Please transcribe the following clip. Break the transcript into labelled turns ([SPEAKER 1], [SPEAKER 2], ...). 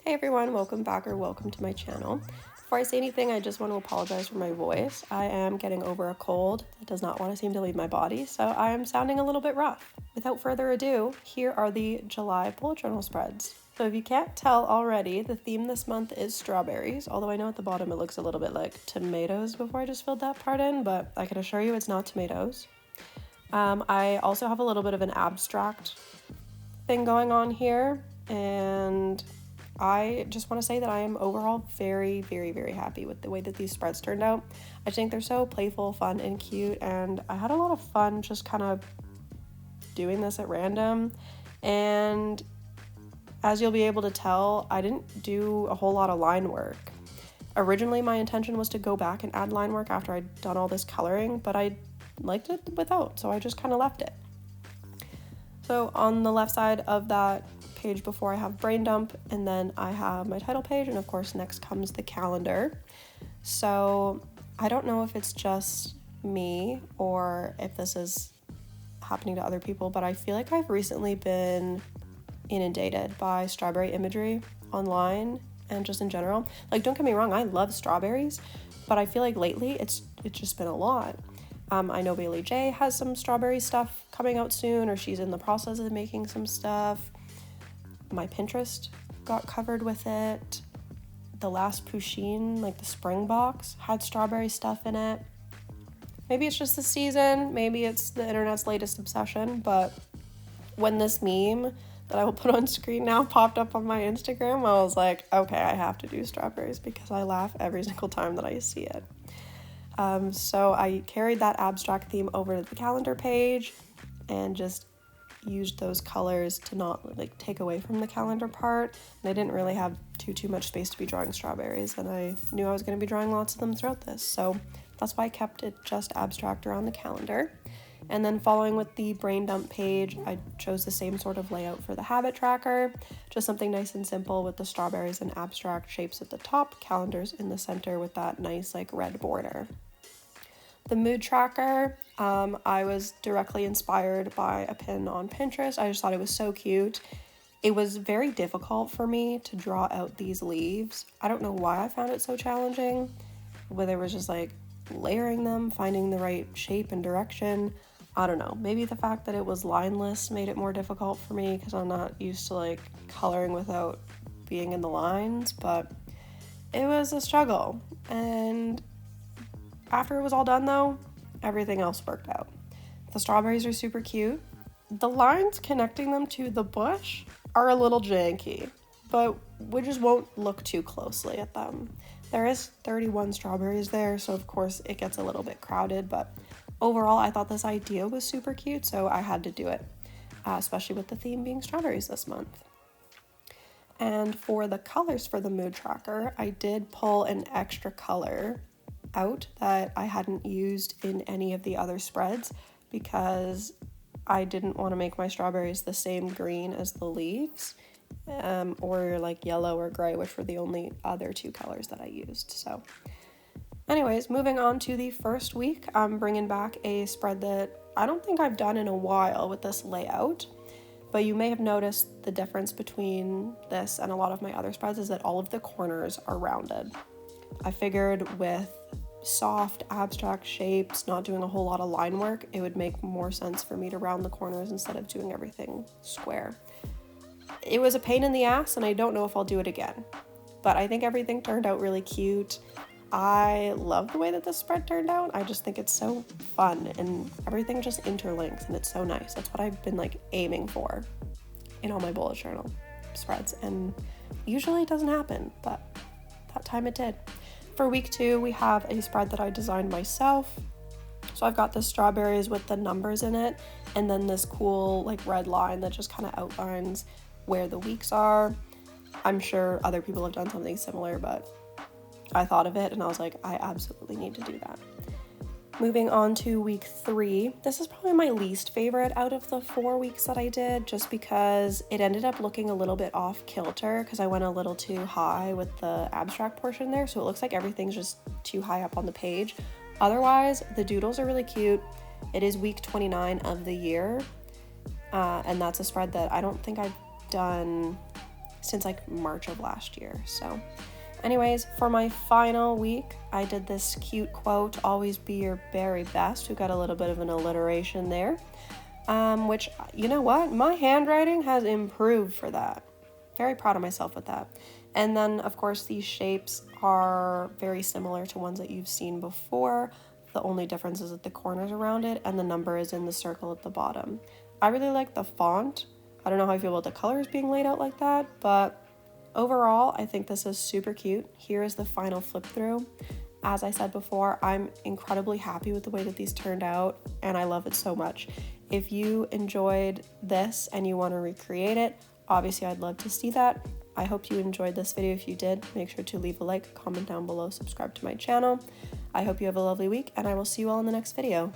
[SPEAKER 1] Hey everyone, welcome back or welcome to my channel. Before I say anything, I just want to apologize for my voice. I am getting over a cold that does not want to seem to leave my body, so I am sounding a little bit rough. Without further ado, here are the July bullet journal spreads. So if you can't tell already, the theme this month is strawberries, although I know at the bottom it looks a little bit like tomatoes before I just filled that part in, but I can assure you it's not tomatoes. I also have a little bit of an abstract thing going on here, and I just want to say that I am overall very, very, very happy with the way that these spreads turned out. I think they're so playful, fun, and cute, and I had a lot of fun just kind of doing this at random. And as you'll be able to tell, I didn't do a whole lot of line work. Originally, my intention was to go back and add line work after I'd done all this coloring, but I liked it without, so I just kind of left it. So on the left side of that page before, I have brain dump, and then I have my title page, and of course next comes the calendar. So I don't know if it's just me or if this is happening to other people, but I feel like I've recently been inundated by strawberry imagery online and just in general. Like, don't get me wrong, I love strawberries, but I feel like lately it's just been a lot. I know Bailey J has some strawberry stuff coming out soon, or she's in the process of making some stuff. My Pinterest got covered with it. The last Pusheen, like the spring box, had strawberry stuff in it. Maybe it's just the season, maybe it's the internet's latest obsession, but when this meme that I will put on screen now popped up on my Instagram, I was like, okay, I have to do strawberries because I laugh every single time that I see it. So I carried that abstract theme over to the calendar page and just used those colors to not like take away from the calendar part. And I didn't really have too much space to be drawing strawberries, and I knew I was going to be drawing lots of them throughout this, so that's why I kept it just abstract around the calendar. And then following with the brain dump page, I chose the same sort of layout for the habit tracker, just something nice and simple with the strawberries and abstract shapes at the top, calendars in the center with that nice like red border. The mood tracker, I was directly inspired by a pin on Pinterest. I just thought it was so cute. It was very difficult for me to draw out these leaves. I don't know why I found it so challenging, whether it was just like layering them, finding the right shape and direction. I don't know, maybe the fact that it was lineless made it more difficult for me because I'm not used to like coloring without being in the lines, but it was a struggle. And after it was all done though, everything else worked out. The strawberries are super cute. The lines connecting them to the bush are a little janky, but we just won't look too closely at them. There is 31 strawberries there, so of course it gets a little bit crowded, but overall I thought this idea was super cute, so I had to do it, especially with the theme being strawberries this month. And for the colors for the mood tracker, I did pull an extra color out that I hadn't used in any of the other spreads because I didn't want to make my strawberries the same green as the leaves, or like yellow or gray, which were the only other two colors that I used. So anyways, moving on to the first week, I'm bringing back a spread that I don't think I've done in a while with this layout, but you may have noticed the difference between this and a lot of my other spreads is that all of the corners are rounded. I figured with soft abstract shapes, not doing a whole lot of line work, it would make more sense for me to round the corners instead of doing everything square. It was a pain in the ass, and I don't know if I'll do it again, but I think everything turned out really cute. I love the way that this spread turned out. I just think it's so fun and everything just interlinks and it's so nice. That's what I've been like aiming for in all my bullet journal spreads, and usually it doesn't happen, but that time it did. For week 2, we have a spread that I designed myself. So I've got the strawberries with the numbers in it, and then this cool like red line that just kind of outlines where the weeks are. I'm sure other people have done something similar, but I thought of it and I was like, I absolutely need to do that. Moving on to week 3, this is probably my least favorite out of the 4 weeks that I did, just because it ended up looking a little bit off kilter because I went a little too high with the abstract portion there, so it looks like everything's just too high up on the page. Otherwise, the doodles are really cute. It is week 29 of the year, And that's a spread that I don't think I've done since like March of last year. So anyways, for my final week, I did this cute quote, always be your very best. We got a little bit of an alliteration there, which, you know what? My handwriting has improved for that. Very proud of myself with that. And then, of course, these shapes are very similar to ones that you've seen before. The only difference is at the corners around it, and the number is in the circle at the bottom. I really like the font. I don't know how I feel about the colors being laid out like that, but overall, I think this is super cute. Here is the final flip through. As I said before, I'm incredibly happy with the way that these turned out, and I love it so much. If you enjoyed this and you want to recreate it, obviously I'd love to see that. I hope you enjoyed this video. If you did, make sure to leave a like, comment down below, subscribe to my channel. I hope you have a lovely week, and I will see you all in the next video.